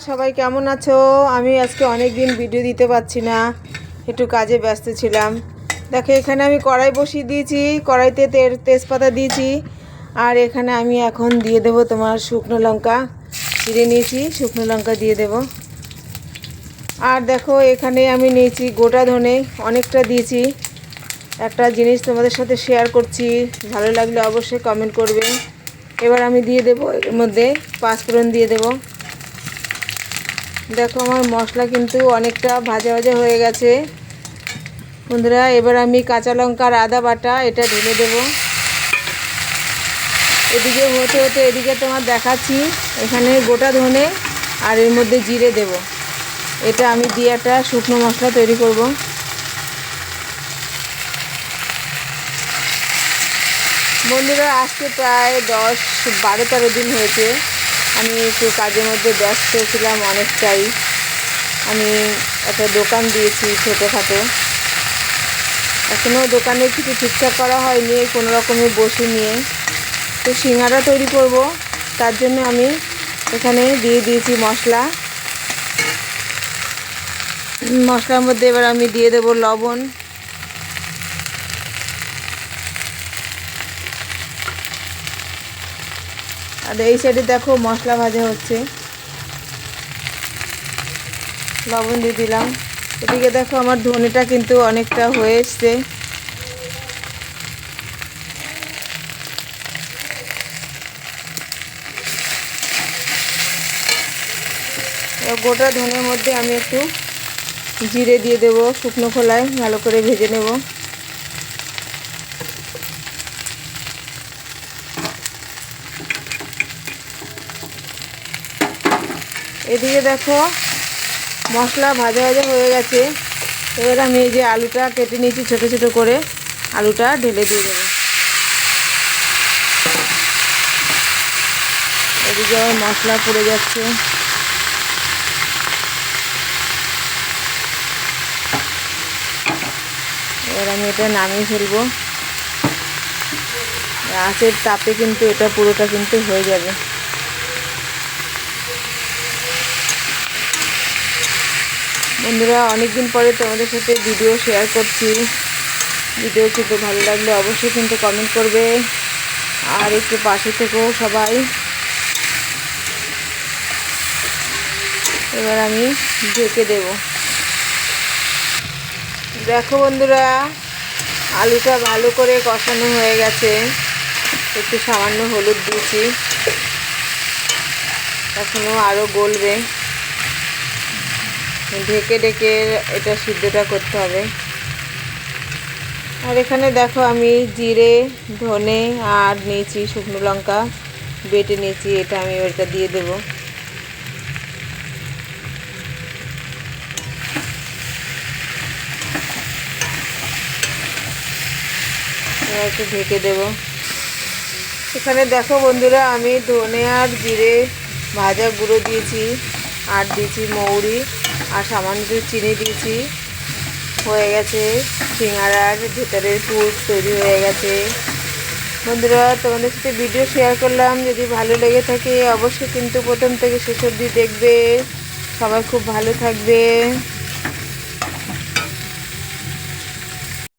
সবাই কেমন আছো? আমি আজকে অনেক দিন ভিডিও দিতে পারছি না, একটু কাজে ব্যস্ত ছিলাম। দেখো এখানে আমি কড়াই বসিয়ে দিয়েছি, কড়াইতে তেজপাতা দিয়েছি। আর এখানে আমি এখন দিয়ে দেব তোমার শুকনো লঙ্কা চিড়ে নিয়েছি, শুকনো লঙ্কা দিয়ে দেব। আর দেখো এখানে আমি নিয়েছি গোটা ধনে, অনেকটা দিয়েছি। একটা জিনিস তোমাদের সাথে শেয়ার করছি, ভালো লাগলে অবশ্যই কমেন্ট করবে। এবার আমি দিয়ে দেব এর মধ্যে পাঁচফোড়ন দিয়ে দেব। দেখো আমার মশলা কিন্তু অনেকটা ভাজা ভাজা হয়ে গেছে বন্ধুরা। এবার আমি কাঁচা লঙ্কা আর আদা বাটা এটা ঢেলে দেব। এদিকে হতে হতে এদিকে তোমার দেখাচ্ছি, এখানে গোটা ধনে আর এর মধ্যে জিরে দেব। এটা আমি দিয়ে একটা শুকনো মশলা তৈরি করব। বন্ধুরা আজকে প্রায় 10-12-13 দিন হয়েছে আমি একটু কাজের মধ্যে ব্যস্ত ছিলাম অনেকটাই। আমি একটা দোকান দিয়েছি ছোটোখাটো, এখনও দোকানে কিছু ঠিকঠাক করা হয়নি, কোনো রকমে বসে নিয়ে তো সিঙ্গারা তৈরি করব। তার জন্য আমি এখানে দিয়ে দিয়েছি মশলার মধ্যে এবার আমি দিয়ে দেব লবণ। আর এই সাইডে দেখো মশলা ভাজা হচ্ছে, লবণ দিয়ে দিলাম। এদিকে দেখো আমার ধনেটা কিন্তু অনেকটা হয়ে এসছে। গোটা ধনের মধ্যে আমি একটু জিরে দিয়ে দেব, শুকনো খোলায় ভালো করে ভেজে নেব। এদিকে দেখো মশলা ভাজা ভাজা হয়ে গেছে। এবার আমি এই যে আলুটা কেটে নিয়েছি ছোটো ছোটো করে, আলুটা ঢেলে দিয়ে দেবো। এদিকে আমার মশলা পুড়ে যাচ্ছে। এবার আমি এটা নামিয়ে ফেলবো। আঁচের তাপে কিন্তু এটা পুরোটা কিন্তু হয়ে যাবে। বন্ধুরা অনেকদিন পরে তোমাদের সাথে ভিডিও শেয়ার করছি, ভিডিও কিন্তু ভালো লাগলে অবশ্যই কিন্তু কমেন্ট করবে আর একটু পাশে থেকেও সবাই। এবার আমি ঢেকে দেব। দেখো বন্ধুরা আলুটা ভালো করে কষানো হয়ে গেছে, একটু সামান্য হলুদ দিয়েছি, এখনও আরও গলবে। ঢেকে ঢেকে এটা সিদ্ধটা করতে হবে। আর এখানে দেখো আমি জিরে ধনে আর নিয়েছি শুকনো লঙ্কা বেটে নিয়েছি, এটা আমি ওটা দিয়ে দেব। এবার একটু ঢেকে দেব। এখানে দেখো বন্ধুরা আমি ধনে আর জিরে ভাজা গুঁড়ো দিয়েছি, আর দিয়েছি মৌরি আর সামান্য চিনি দিয়েছি। হয়ে গেছে সিঙ্গারার ভেতরের পুর তৈরি হয়ে গেছে। বন্ধুরা তোমাদের সাথে ভিডিও শেয়ার করলাম, যদি ভালো লেগে থাকে অবশ্যই কিন্তু প্রথম থেকে শেষ অবধি দেখবে। সবাই খুব ভালো থাকবে।